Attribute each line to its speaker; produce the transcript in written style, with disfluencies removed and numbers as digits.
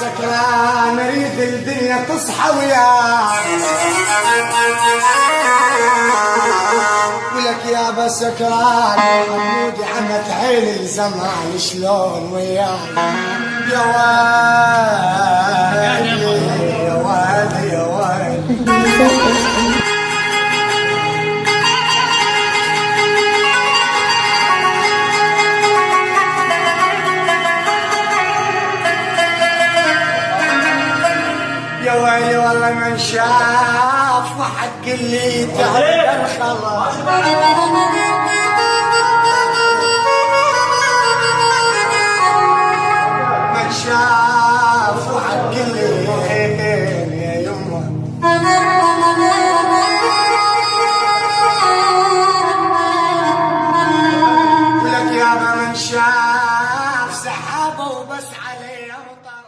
Speaker 1: سكران اريد الدنيا تصحى وياك ولك يابا سكران حمودي عمت عين الزمان شلون وياك يا ويلي يا ويلي يا ويلي يا ويلي والله من شاف وحق اللي تهدى الخلاص من شاف وحق اللي يا يمه ولك يابا من شاف سحابه وبس عليه امطار